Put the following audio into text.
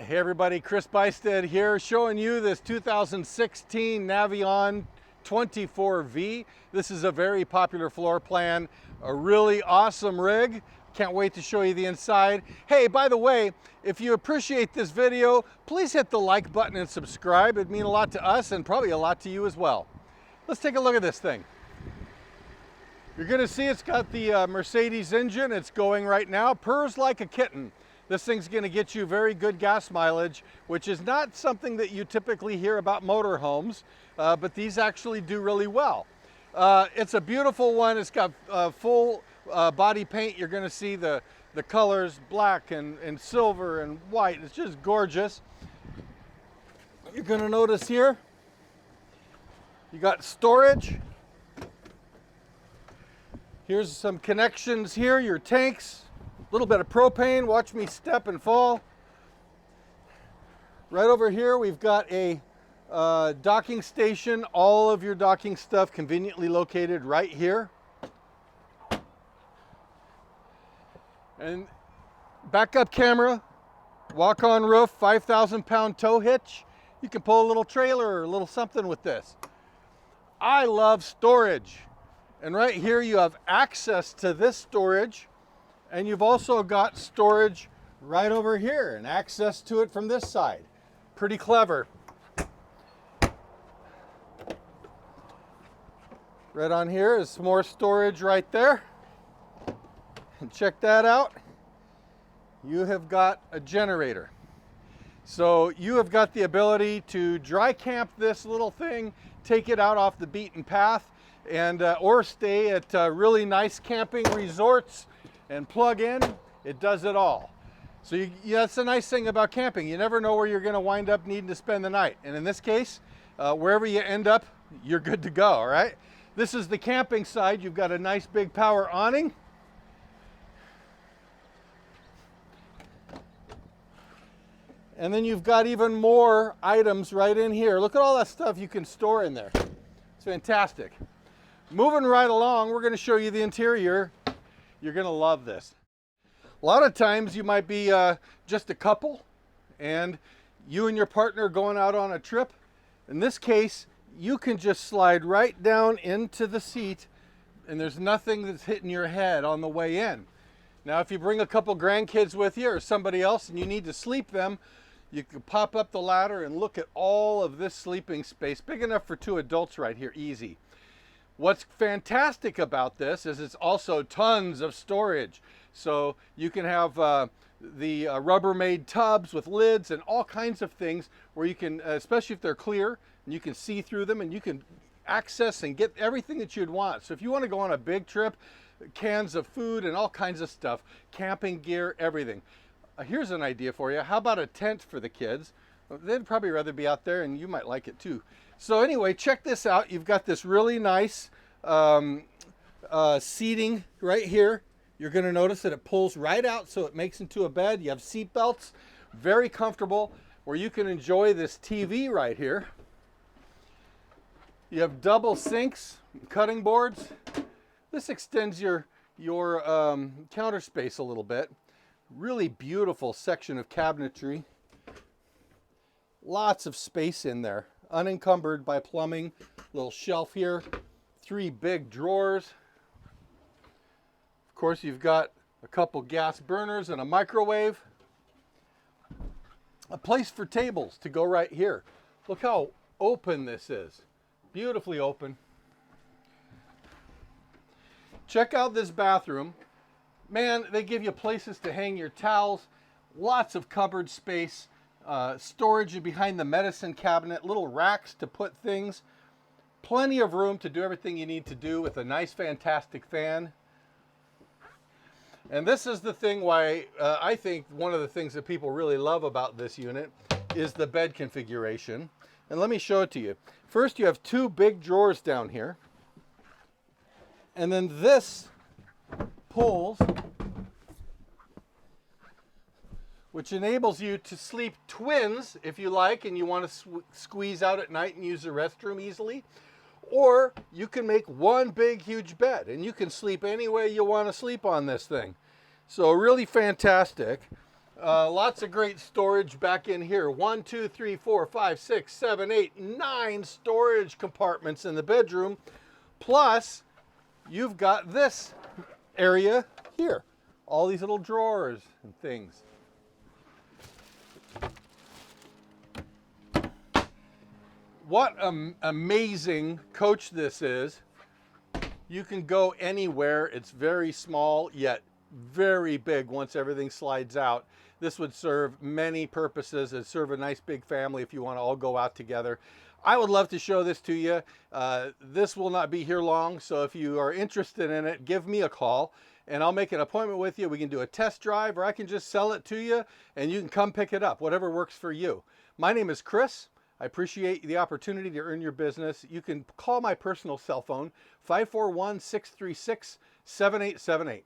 Hey everybody, CBuystedt here, showing you this 2016 Navion 24V. This is a very popular floor plan, a really awesome rig. Can't wait to show you the inside. Hey, by the way, if you appreciate this video, please hit the like button and subscribe. It'd mean a lot to us and probably a lot to you as well. Let's take a look at this thing. You're gonna see it's got the Mercedes engine. It's going right now, purrs like a kitten. This thing's gonna get you very good gas mileage, which is not something that you typically hear about motorhomes, but these actually do really well. It's a beautiful one. It's got full body paint. You're gonna see the colors, black and silver and white. It's just gorgeous. You're gonna notice here, you got storage. Here's some connections here, your tanks. A little bit of propane, watch me step and fall. Right over here we've got a docking station, all of your docking stuff conveniently located right here. And backup camera, walk-on roof, 5,000-pound tow hitch. You can pull a little trailer or a little something with this. I love storage. And right here you have access to this storage. And you've also got storage right over here and access to it from this side. Pretty clever. Right on here is some more storage right there. And check that out. You have got a generator. So you have got the ability to dry camp this little thing, take it out off the beaten path, and or stay at really nice camping resorts and plug in. It does it all. So that's the nice thing about camping. You never know where you're gonna wind up needing to spend the night. And in this case, wherever you end up, you're good to go, all right? This is the camping side. You've got a nice big power awning. And then you've got even more items right in here. Look at all that stuff you can store in there. It's fantastic. Moving right along, we're gonna show you the interior. You're gonna love this. A lot of times you might be just a couple and you and your partner going out on a trip. In this case, you can just slide right down into the seat and there's nothing that's hitting your head on the way in. Now, if you bring a couple grandkids with you or somebody else and you need to sleep them, you can pop up the ladder and look at all of this sleeping space, big enough for 2 adults right here, easy. What's fantastic about this is it's also tons of storage. So you can have the Rubbermaid tubs with lids and all kinds of things where you can, especially if they're clear, and you can see through them and you can access and get everything that you'd want. So if you want to go on a big trip, cans of food and all kinds of stuff, camping gear, everything. Here's an idea for you. How about a tent for the kids? They'd probably rather be out there and you might like it too. So anyway, check this out. You've got this really nice seating right here. You're gonna notice that it pulls right out so it makes into a bed. You have seat belts, very comfortable, where you can enjoy this TV right here. You have double sinks, cutting boards. This extends your counter space a little bit. Really beautiful section of cabinetry. Lots of space in there, unencumbered by plumbing. Little shelf here, 3 big drawers. Of course, you've got a couple gas burners and a microwave. A place for tables to go right here. Look how open this is. Beautifully open. Check out this bathroom. Man, they give you places to hang your towels, lots of cupboard space. Storage behind the medicine cabinet, little racks to put things, plenty of room to do everything you need to do with a nice, fantastic fan. And this is the thing why I think one of the things that people really love about this unit is the bed configuration. And let me show it to you. First, you have 2 big drawers down here. And then this pulls, which enables you to sleep twins if you like and you want to squeeze out at night and use the restroom easily. Or you can make one big huge bed and you can sleep any way you want to sleep on this thing. So really fantastic. Lots of great storage back in here. 1, 2, 3, 4, 5, 6, 7, 8, 9 storage compartments in the bedroom. Plus, you've got this area here. All these little drawers and things. What an amazing coach this is. You can go anywhere. It's very small, yet very big once everything slides out. This would serve many purposes. It'd serve a nice big family if you want to all go out together. I would love to show this to you. This will not be here long, so if you are interested in it, give me a call and I'll make an appointment with you. We can do a test drive, or I can just sell it to you and you can come pick it up, whatever works for you. My name is Chris. I appreciate the opportunity to earn your business. You can call my personal cell phone, 541-636-7878.